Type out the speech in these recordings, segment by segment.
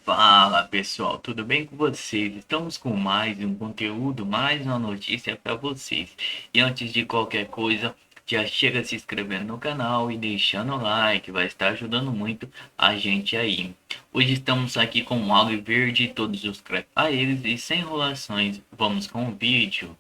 Fala pessoal, tudo bem com vocês? Estamos com mais um conteúdo, mais uma notícia para vocês. E antes de qualquer coisa, já chega se inscrevendo no canal e deixando o like, vai estar ajudando muito a gente aí. Hoje estamos aqui com o Mago Verde, todos os a eles e sem enrolações, vamos com o vídeo.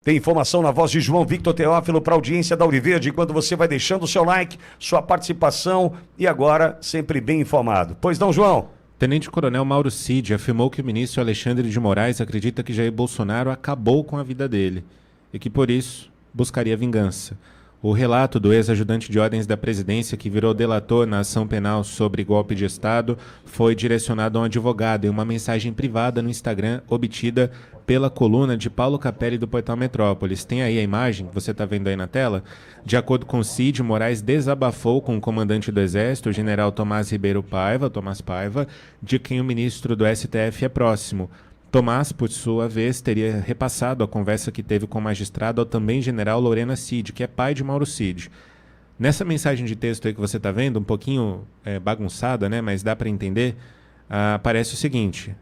Tem informação na voz de João Victor Teófilo para a audiência da Auriverde, quando você vai deixando o seu like, sua participação e agora sempre bem informado. Pois não, João? Tenente-Coronel Mauro Cid afirmou que o ministro Alexandre de Moraes acredita que Jair Bolsonaro acabou com a vida dele e que, por isso, buscaria vingança. O relato do ex-ajudante de ordens da presidência, que virou delator na ação penal sobre golpe de Estado, foi direcionado a um advogado em uma mensagem privada no Instagram obtida pela coluna de Paulo Capelli do portal Metrópolis. Tem aí a imagem, você está vendo aí na tela? De acordo com Cid, Moraes desabafou com o comandante do Exército, o general Tomás Ribeiro Paiva, de quem o ministro do STF é próximo. Tomás, por sua vez, teria repassado a conversa que teve com o magistrado ao também general Lorena Cid, que é pai de Mauro Cid. Nessa mensagem de texto aí que você está vendo, um pouquinho bagunçada, né, mas dá para entender, aparece o seguinte,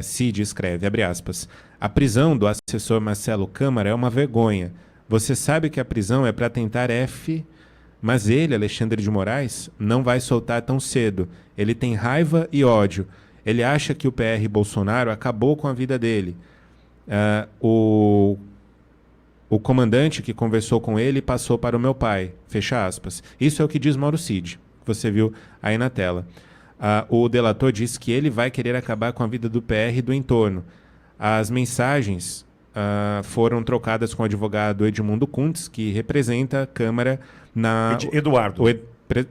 Cid escreve, abre aspas, a prisão do assessor Marcelo Câmara é uma vergonha. Você sabe que a prisão é para tentar mas ele, Alexandre de Moraes, não vai soltar tão cedo. Ele tem raiva e ódio. Ele acha que o PR Bolsonaro acabou com a vida dele. O comandante que conversou com ele passou para o meu pai. Fecha aspas. Isso é o que diz Mauro Cid, que você viu aí na tela. O delator disse que ele vai querer acabar com a vida do PR e do entorno. As mensagens foram trocadas com o advogado Edmundo Kuntz, que representa a Câmara na... Eduardo.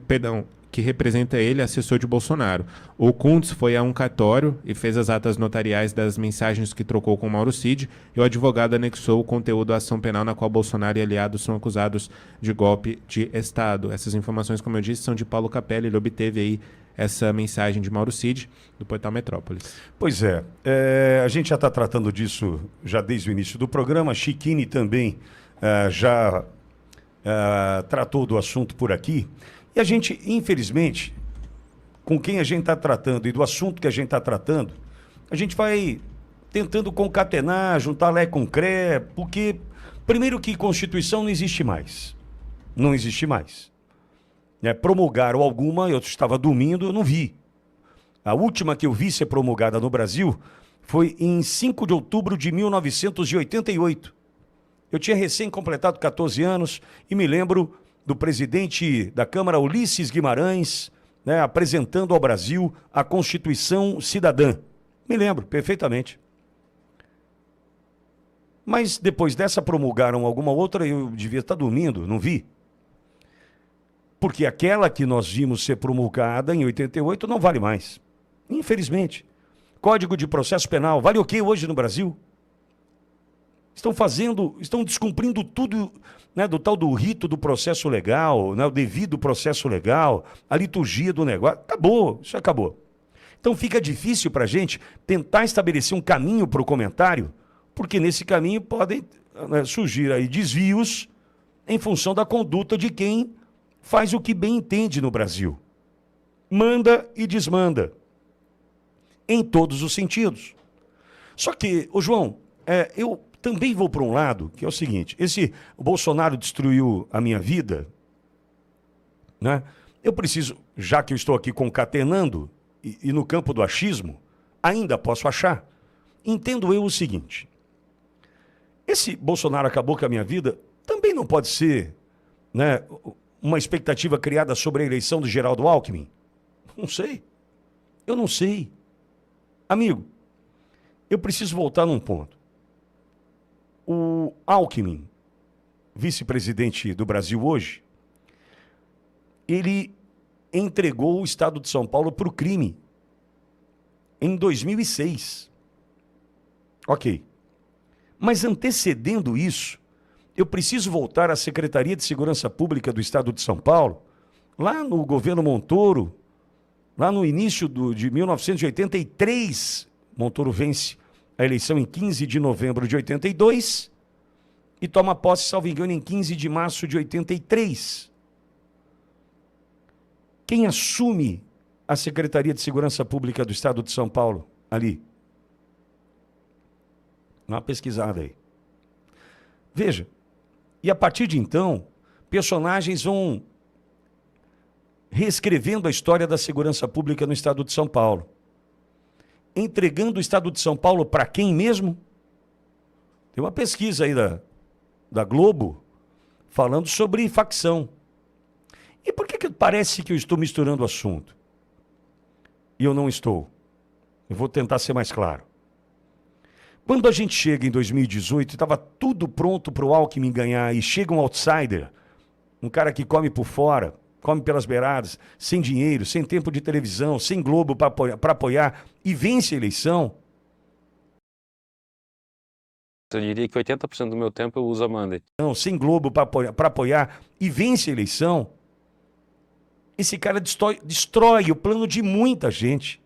Perdão, que representa ele, assessor de Bolsonaro. O Kuntz foi a um cartório e fez as atas notariais das mensagens que trocou com Mauro Cid, e o advogado anexou o conteúdo à ação penal na qual Bolsonaro e aliados são acusados de golpe de Estado. Essas informações, como eu disse, são de Paulo Capelli. Ele obteve aí essa mensagem de Mauro Cid, do portal Metrópolis. Pois é, a gente já está tratando disso já desde o início do programa. Chiquini também já tratou do assunto por aqui. E a gente, infelizmente, com quem a gente está tratando e do assunto que a gente está tratando, a gente vai tentando concatenar, juntar Lé com Cré, porque, primeiro que Constituição não existe mais. Não existe mais. Promulgaram alguma, eu estava dormindo, eu não vi. A última que eu vi ser promulgada no Brasil foi em 5 de outubro de 1988. Eu tinha recém completado 14 anos e me lembro do presidente da Câmara, Ulisses Guimarães, apresentando ao Brasil a Constituição Cidadã. Me lembro perfeitamente. Mas depois dessa promulgaram alguma outra, eu devia estar dormindo, não vi. Porque aquela que nós vimos ser promulgada em 88 não vale mais. Infelizmente. Código de Processo Penal, vale o quê hoje no Brasil? Estão descumprindo tudo, do tal do rito do processo legal, o devido processo legal, a liturgia do negócio. Acabou, isso acabou. Então fica difícil para a gente tentar estabelecer um caminho para o comentário, porque nesse caminho podem surgir aí desvios em função da conduta de quem faz o que bem entende no Brasil. Manda e desmanda, em todos os sentidos. Só que, João, eu também vou para um lado, que é o seguinte, o Bolsonaro destruiu a minha vida, Eu preciso, já que eu estou aqui concatenando, e no campo do achismo, ainda posso achar, entendo eu o seguinte, esse Bolsonaro acabou com a minha vida, também não pode ser, uma expectativa criada sobre a eleição do Geraldo Alckmin? Não sei, eu não sei. Amigo, eu preciso voltar num ponto. O Alckmin, vice-presidente do Brasil hoje, ele entregou o estado de São Paulo para o crime em 2006. Ok. Mas antecedendo isso, eu preciso voltar à Secretaria de Segurança Pública do Estado de São Paulo, lá no governo Montoro, lá no início de 1983, Montoro vence a eleição em 15 de novembro de 82 e toma posse, salvo engano, em 15 de março de 83. Quem assume a Secretaria de Segurança Pública do Estado de São Paulo, ali. Dá uma pesquisada aí. Veja, e a partir de então, personagens vão reescrevendo a história da segurança pública no Estado de São Paulo. Entregando o Estado de São Paulo para quem mesmo? Tem uma pesquisa aí da Globo falando sobre facção. E por que parece que eu estou misturando o assunto? E eu não estou. Eu vou tentar ser mais claro. Quando a gente chega em 2018, estava tudo pronto para o Alckmin ganhar, e chega um outsider, um cara que come por fora, come pelas beiradas, sem dinheiro, sem tempo de televisão, sem Globo para apoiar, e vence a eleição. Eu diria que 80% do meu tempo eu uso a Monday. Não, sem Globo para apoiar, e vence a eleição. Esse cara destrói o plano de muita gente.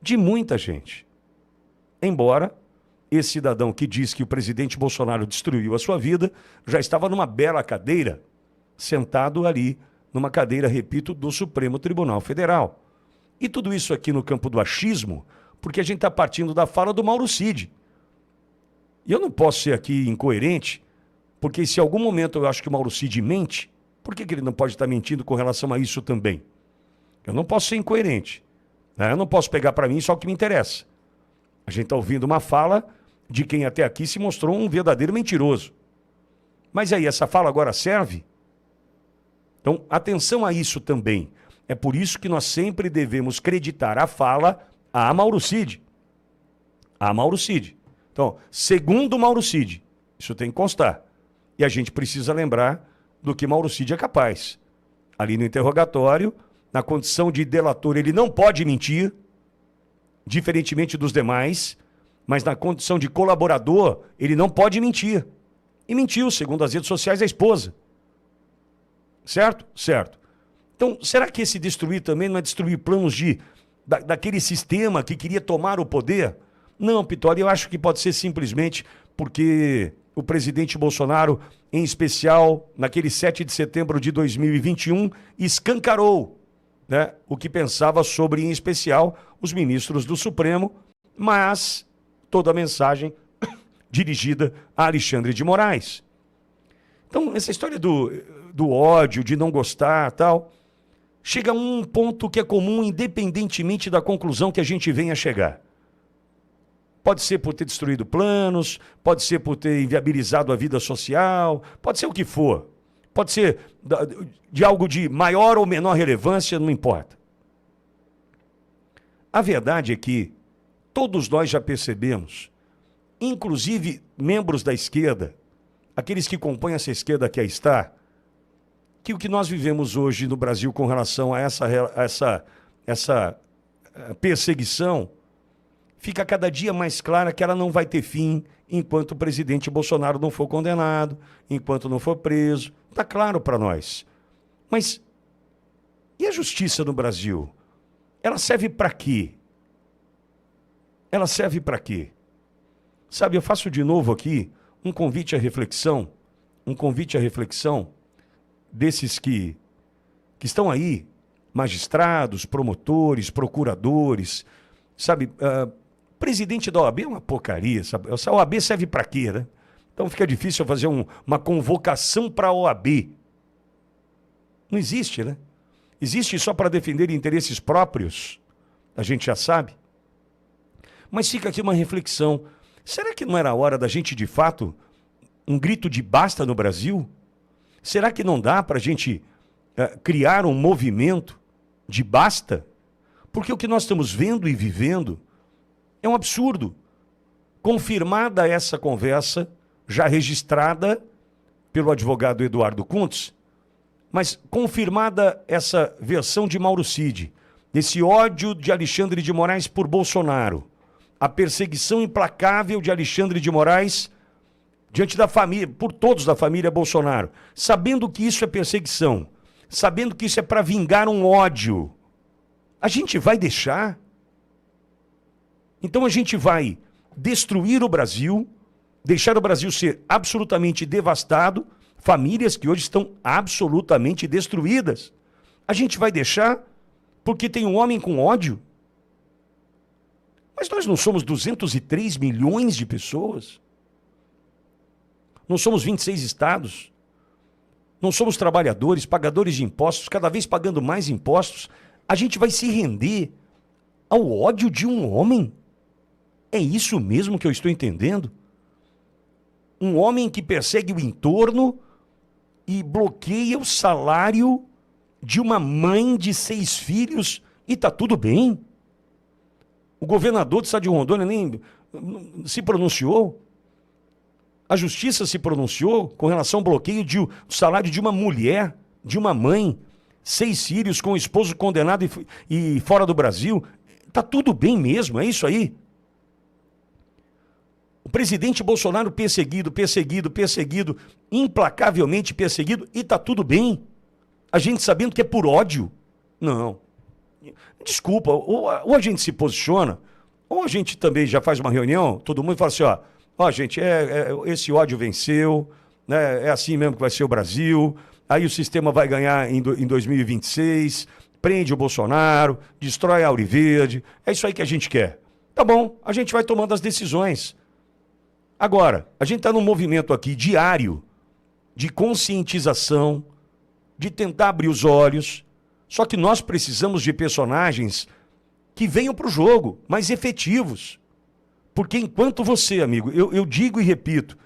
De muita gente. Embora esse cidadão que diz que o presidente Bolsonaro destruiu a sua vida, já estava numa bela cadeira, sentado ali, numa cadeira, repito, do Supremo Tribunal Federal. E tudo isso aqui no campo do achismo, porque a gente está partindo da fala do Mauro Cid. E eu não posso ser aqui incoerente, porque se em algum momento eu acho que o Mauro Cid mente, por que ele não pode estar mentindo com relação a isso também? Eu não posso ser incoerente. Né? Eu não posso pegar para mim só o que me interessa. A gente está ouvindo uma fala de quem até aqui se mostrou um verdadeiro mentiroso. Mas aí, essa fala agora serve? Então, atenção a isso também. É por isso que nós sempre devemos creditar a fala a Mauro Cid. A Mauro Cid. Então, segundo Mauro Cid, isso tem que constar. E a gente precisa lembrar do que Mauro Cid é capaz. Ali no interrogatório, na condição de delator, ele não pode mentir, diferentemente dos demais, mas na condição de colaborador, ele não pode mentir. E mentiu, segundo as redes sociais, a esposa. Certo? Certo. Então, será que esse destruir também não é destruir planos daquele sistema que queria tomar o poder? Não, Pitori, eu acho que pode ser simplesmente porque o presidente Bolsonaro, em especial, naquele 7 de setembro de 2021, escancarou, né, o que pensava sobre, em especial, os ministros do Supremo, mas toda a mensagem dirigida a Alexandre de Moraes. Então, essa história do ódio, de não gostar, tal, chega a um ponto que é comum, independentemente da conclusão que a gente venha a chegar. Pode ser por ter destruído planos, pode ser por ter inviabilizado a vida social, pode ser o que for. Pode ser de algo de maior ou menor relevância, não importa. A verdade é que todos nós já percebemos, inclusive membros da esquerda, aqueles que compõem essa esquerda que aí está, que o que nós vivemos hoje no Brasil com relação a essa perseguição fica cada dia mais clara que ela não vai ter fim enquanto o presidente Bolsonaro não for condenado, enquanto não for preso. Está claro para nós. Mas e a justiça no Brasil? Ela serve para quê? Ela serve para quê? Sabe, eu faço de novo aqui um convite à reflexão, desses que estão aí, magistrados, promotores, procuradores, sabe, presidente da OAB é uma porcaria, sabe? Essa OAB serve para quê, né? Então fica difícil fazer uma convocação para a OAB. Não existe, né? Existe só para defender interesses próprios, a gente já sabe. Mas fica aqui uma reflexão. Será que não era hora da gente, de fato, um grito de basta no Brasil? Será que não dá para a gente criar um movimento de basta? Porque o que nós estamos vendo e vivendo é um absurdo. Confirmada essa conversa, já registrada pelo advogado Eduardo Kuntz, mas confirmada essa versão de Mauro Cid, esse ódio de Alexandre de Moraes por Bolsonaro, a perseguição implacável de Alexandre de Moraes diante da família, por todos da família Bolsonaro, sabendo que isso é perseguição, sabendo que isso é para vingar um ódio, a gente vai deixar? Então a gente vai destruir o Brasil, deixar o Brasil ser absolutamente devastado, famílias que hoje estão absolutamente destruídas. A gente vai deixar porque tem um homem com ódio. Mas nós não somos 203 milhões de pessoas? Não somos 26 estados? Não somos trabalhadores, pagadores de impostos, cada vez pagando mais impostos? A gente vai se render ao ódio de um homem? É isso mesmo que eu estou entendendo? Um homem que persegue o entorno e bloqueia o salário de uma mãe de 6 filhos e tá tudo bem? O governador do estado de Rondônia nem se pronunciou. A justiça se pronunciou com relação ao bloqueio do salário de uma mulher, de uma mãe, 6 filhos com o esposo condenado e fora do Brasil. Tá tudo bem mesmo, é isso aí. O presidente Bolsonaro perseguido, implacavelmente perseguido, e tá tudo bem. A gente sabendo que é por ódio. Não. Desculpa, ou a gente se posiciona, ou a gente também já faz uma reunião, todo mundo fala assim, ó gente, esse ódio venceu, né, é assim mesmo que vai ser o Brasil, aí o sistema vai ganhar em 2026, prende o Bolsonaro, destrói a Auriverde, é isso aí que a gente quer. Tá bom, a gente vai tomando as decisões. Agora, a gente está num movimento aqui diário de conscientização, de tentar abrir os olhos, só que nós precisamos de personagens que venham para o jogo, mais efetivos. Porque enquanto você, amigo, eu digo e repito,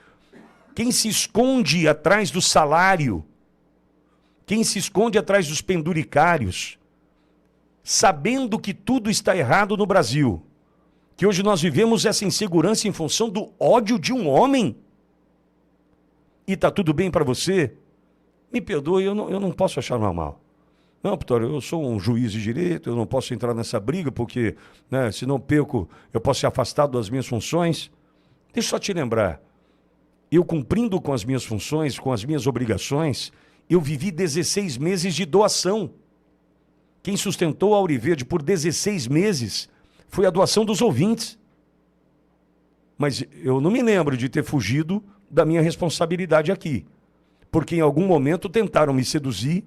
quem se esconde atrás do salário, quem se esconde atrás dos penduricários, sabendo que tudo está errado no Brasil, que hoje nós vivemos essa insegurança em função do ódio de um homem, e está tudo bem para você, me perdoe, eu não posso achar normal. Não, Vitório, eu sou um juiz de direito, eu não posso entrar nessa briga, porque, né, se não perco, eu posso ser afastado das minhas funções. Deixa eu só te lembrar, eu cumprindo com as minhas funções, com as minhas obrigações, eu vivi 16 meses de doação. Quem sustentou a Auriverde por 16 meses foi a doação dos ouvintes. Mas eu não me lembro de ter fugido da minha responsabilidade aqui, porque em algum momento tentaram me seduzir,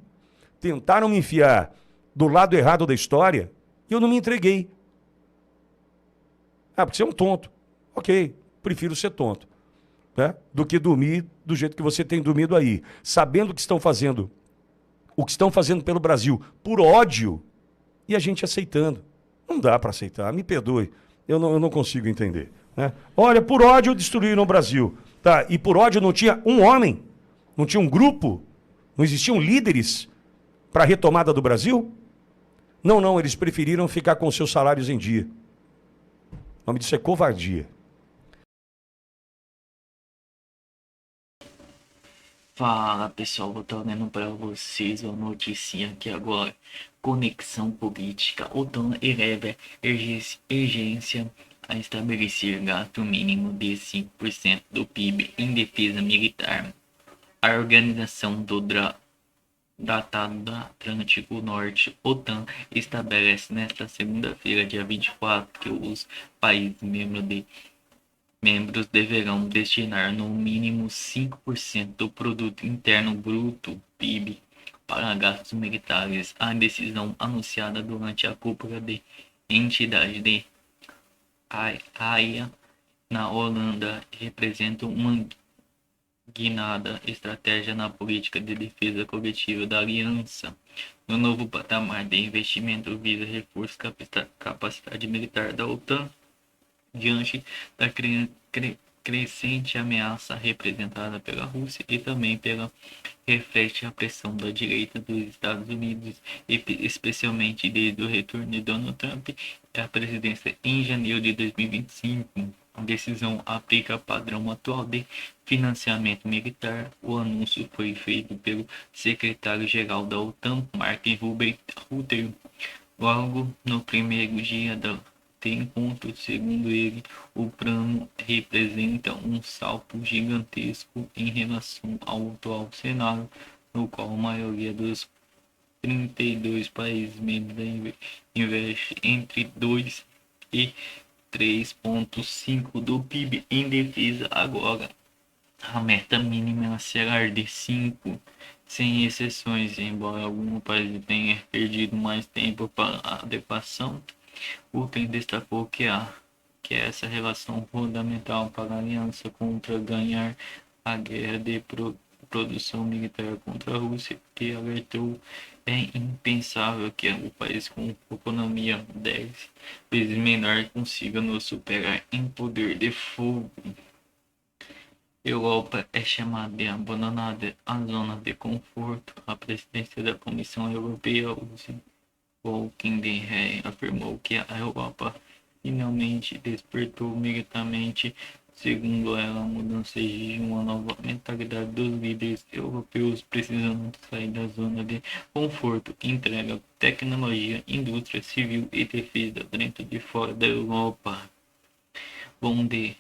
tentaram me enfiar do lado errado da história e eu não me entreguei. Porque você é um tonto. Ok, prefiro ser tonto, né? Do que dormir do jeito que você tem dormido aí. Sabendo que estão fazendo o que estão fazendo pelo Brasil por ódio e a gente aceitando. Não dá para aceitar, me perdoe. Eu não consigo entender, né? Olha, por ódio destruíram o Brasil. Tá, e por ódio não tinha um homem, não tinha um grupo, não existiam líderes para a retomada do Brasil? Não, eles preferiram ficar com seus salários em dia. O nome disso é covardia. Fala pessoal, vou trazendo para vocês uma notícia aqui agora. Conexão política. OTAN eleva urgência a estabelecer gasto mínimo de 5% do PIB em defesa militar. A organização do Tratado do Atlântico Norte, OTAN, estabelece nesta segunda-feira, dia 24, que os países membros deverão destinar no mínimo 5% do produto interno bruto, PIB, para gastos militares. A decisão anunciada durante a cúpula de entidade de Haia, na Holanda, representa uma guinada estratégia na política de defesa coletiva da aliança. No novo patamar de investimento visa reforço capacidade militar da OTAN diante da crescente ameaça representada pela Rússia e também reflete a pressão da direita dos Estados Unidos, especialmente desde o retorno de Donald Trump à presidência em janeiro de 2025. A decisão aplica o padrão atual de financiamento militar. O anúncio foi feito pelo secretário-geral da OTAN, Mark Rutte, logo no primeiro dia do encontro. Segundo ele, o plano representa um salto gigantesco em relação ao atual cenário, no qual a maioria dos 32 países membros investe entre 2 e 3,5% do PIB em defesa. Agora, a meta mínima será de 5%. sem exceções, embora alguns países tenham perdido mais tempo para a adequação. Putin destacou que essa relação fundamental para a aliança contra ganhar a guerra de produção militar contra a Rússia e alertou é impensável que o país com economia 10 vezes menor consiga nos superar em poder de fogo. Europa é chamada de abandonada a zona de conforto. A presidência da Comissão Europeia, Ursula von der Leyen, afirmou que a Europa finalmente despertou militarmente. Segundo ela, a mudança exige uma nova mentalidade dos líderes europeus precisando sair da zona de conforto, entrega tecnologia, indústria civil e defesa dentro e fora da Europa. Von der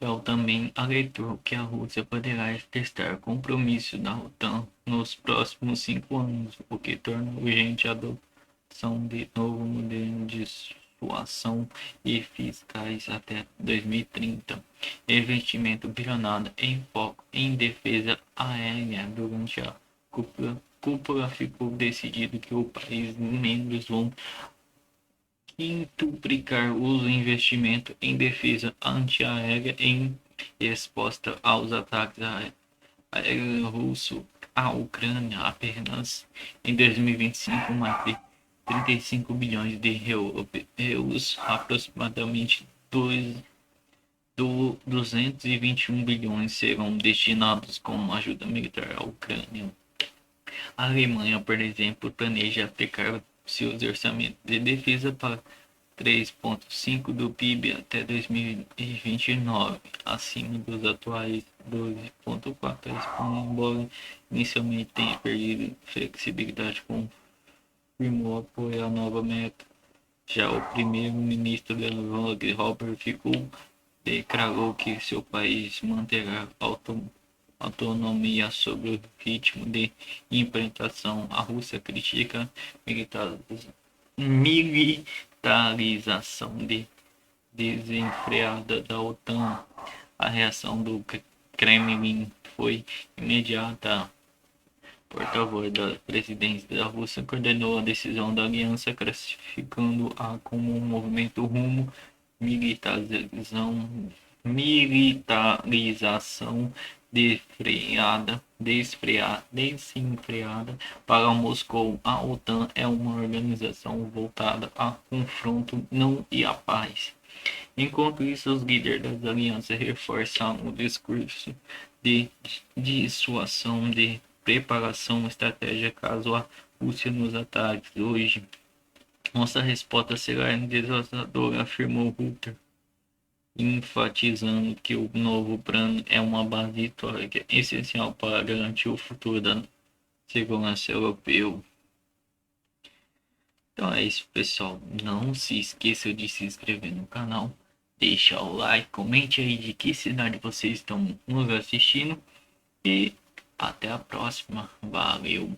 Leyen também alertou que a Rússia poderá testar compromissos da OTAN nos próximos 5 anos, o que torna urgente a adoção de novo modelo de dissuasão e fiscais até 2030. Investimento bilionário em foco em defesa aérea. Durante a cúpula ficou decidido que os países membros vão quintuplicar o investimento em defesa antiaérea em resposta aos ataques aéreos russos à Ucrânia. Apenas em 2025, mais de 35 bilhões de euros, aproximadamente 221 bilhões, serão destinados como ajuda militar à Ucrânia. A Alemanha, por exemplo, planeja aplicar seus orçamentos de defesa para 3,5% do PIB até 2029, acima dos atuais 12,4%, embora inicialmente tenha perdido flexibilidade, confirmou apoiar a nova meta. Já o primeiro-ministro da Noruega, Robert Fico, declarou que seu país manterá autonomia sobre o ritmo de implementação. A Rússia critica militarização desenfreada da OTAN. A reação do Kremlin foi imediata. Porta-voz da presidência da Rússia condenou a decisão da aliança, classificando-a como um movimento rumo militarização desenfreada para Moscou. A OTAN é uma organização voltada a confronto não e a paz. Enquanto isso, os líderes das alianças reforçam o discurso de dissuasão, de preparação estratégica caso a Rússia nos ataque. Hoje, nossa resposta será devastadora, afirmou Rutte, enfatizando que o novo plano é uma base histórica essencial para garantir o futuro da segurança europeu. Então é isso, pessoal. Não se esqueça de se inscrever no canal, deixa o like, comente aí de que cidade vocês estão nos assistindo e até a próxima. Valeu!